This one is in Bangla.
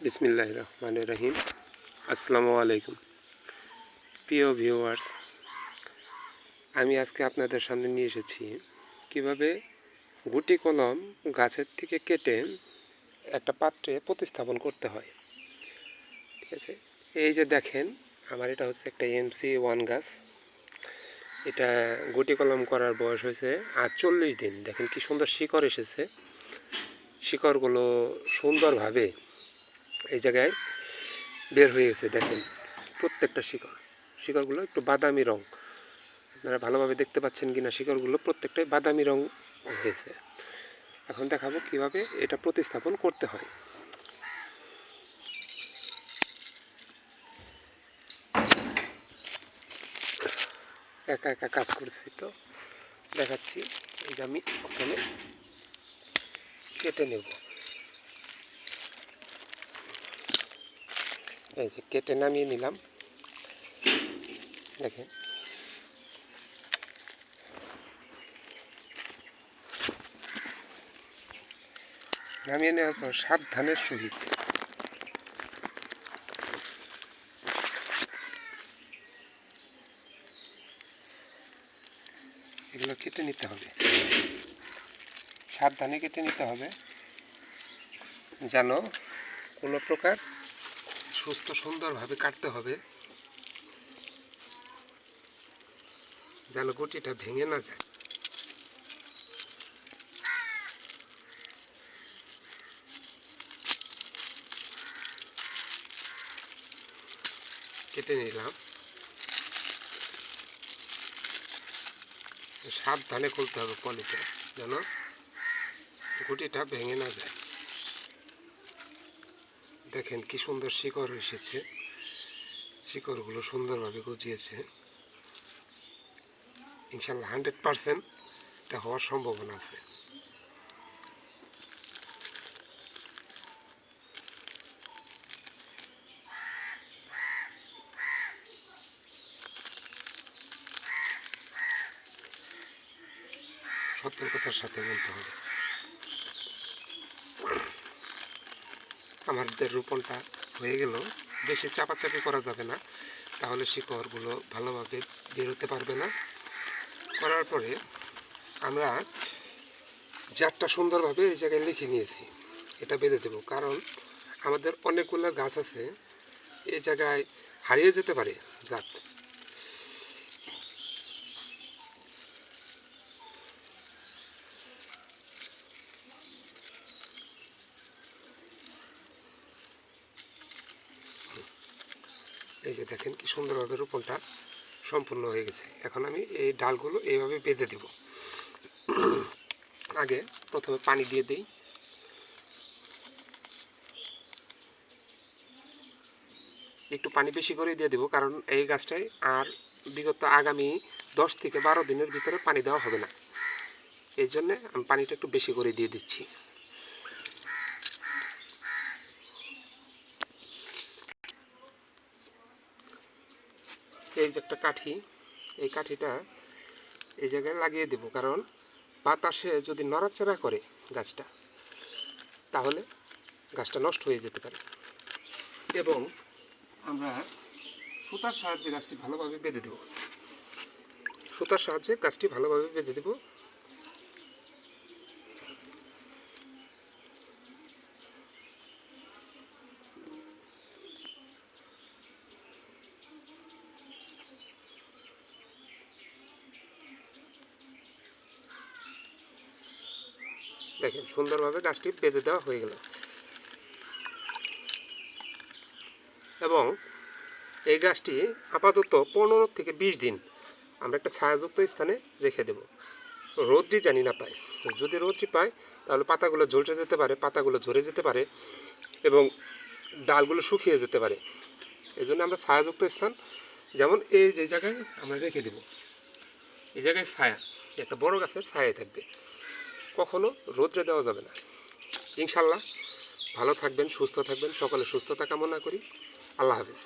বিসমিল্লাহির রহমানির রহিম। আসসালামু আলাইকুম প্রিয় ভিউয়ার্স, আমি আজকে আপনাদের সামনে নিয়ে এসেছি কিভাবে গুটি কলম গাছের থেকে কেটে একটা পাত্রে প্রতিস্থাপন করতে হয়। ঠিক আছে, এই যে দেখেন, আমার এটা হচ্ছে একটা MC1 গাছ। এটা গুটি কলম করার বয়স হয়েছে আর 40 দিন। দেখেন কি সুন্দর শিকড় এসেছে। শিকড়গুলো সুন্দরভাবে এই জায়গায় বের হয়ে গেছে। দেখেন প্রত্যেকটা শিকড়গুলো একটু বাদামি রং। আপনারা ভালোভাবে দেখতে পাচ্ছেন কিনা, শিকড়গুলো প্রত্যেকটাই বাদামি রং হয়েছে। এখন দেখাবো কিভাবে এটা প্রতিস্থাপন করতে হয়। একা একা কাজ করছি তো দেখাচ্ছি। এই যে আমি ওখানে কেটে নেব। এই যে কেটে নামিয়ে নিলাম। দেখেন নামিয়ে নেওয়ার পর সাবধানের সহিত এগুলো কেটে নিতে হবে। সাবধানে কেটে নিতে হবে যেন কোনো প্রকার সুস্থ সুন্দরভাবে কাটতে হবে, যেন গুটিটা ভেঙে না যায়। কেটে নিলাম। সাবধানে খুলতে হবে পলিতে, যেন গুটিটা ভেঙে না যায়। দেখেন কি সুন্দর শিকড় এসেছে, শিকড়গুলো সুন্দরভাবে গজিয়েছে। ইনশাল্লাহ 100% এটা হওয়ার সম্ভাবনা আছে। সতর্কতার সাথে বলতে হবে। আমাদের রোপণটা হয়ে গেল। বেশি চাপাচাপি করা যাবে না, তাহলে শিকড়গুলো ভালোভাবে বেরোতে পারবে না। করার পরে আমরা জাতটা সুন্দরভাবে এই জায়গায় লিখে নিয়েছি, এটা বেঁধে দেবো। কারণ আমাদের অনেকগুলো গাছ আছে, এই জায়গায় হারিয়ে যেতে পারে জাত। এই যে দেখেন কি সুন্দরভাবে রোপণটা সম্পূর্ণ হয়ে গেছে। এখন আমি এই ডালগুলো এইভাবে বেঁধে দেব। আগে প্রথমে পানি দিয়ে দিই। একটু পানি বেশি করে দিয়ে দেবো, কারণ এই গাছটায় আর বিগত আগামী 10 থেকে 12 দিনের ভিতরে পানি দেওয়া হবে না। এই জন্যে আমি পানিটা একটু বেশি করে দিয়ে দিচ্ছি। এই যে একটা কাঠি, এই কাঠিটা এই জায়গায় লাগিয়ে দেব, কারণ বাতাসে যদি নড়াচড়া করে গাছটা, তাহলে গাছটা নষ্ট হয়ে যেতে পারে। এবং আমরা সুতার সাহায্যে গাছটি ভালোভাবে বেঁধে দেব। সুতার সাহায্যে গাছটি ভালোভাবে বেঁধে দেব। দেখেন সুন্দরভাবে গাছটি বেঁধে দেওয়া হয়ে গেল। এবং এই গাছটি আপাতত 15 থেকে 20 দিন আমরা একটা ছায়াযুক্ত স্থানে রেখে দেব। রোদটি জানি না পায়। যদি রোদটি পায় তাহলে পাতাগুলো ঝলসে যেতে পারে, পাতাগুলো ঝরে যেতে পারে এবং ডালগুলো শুকিয়ে যেতে পারে। এই জন্য আমরা ছায়াযুক্ত স্থান, যেমন এই যে জায়গায় আমরা রেখে দেব, এই জায়গায় ছায়া, একটা বড় গাছের ছায়া থাকবে, কখনো রোদ্রে দেওয়া যাবে না। ইনশাল্লাহ ভালো থাকবেন, সুস্থ থাকবেন। সকলে সুস্থতা কামনা করি। আল্লাহ হাফিজ।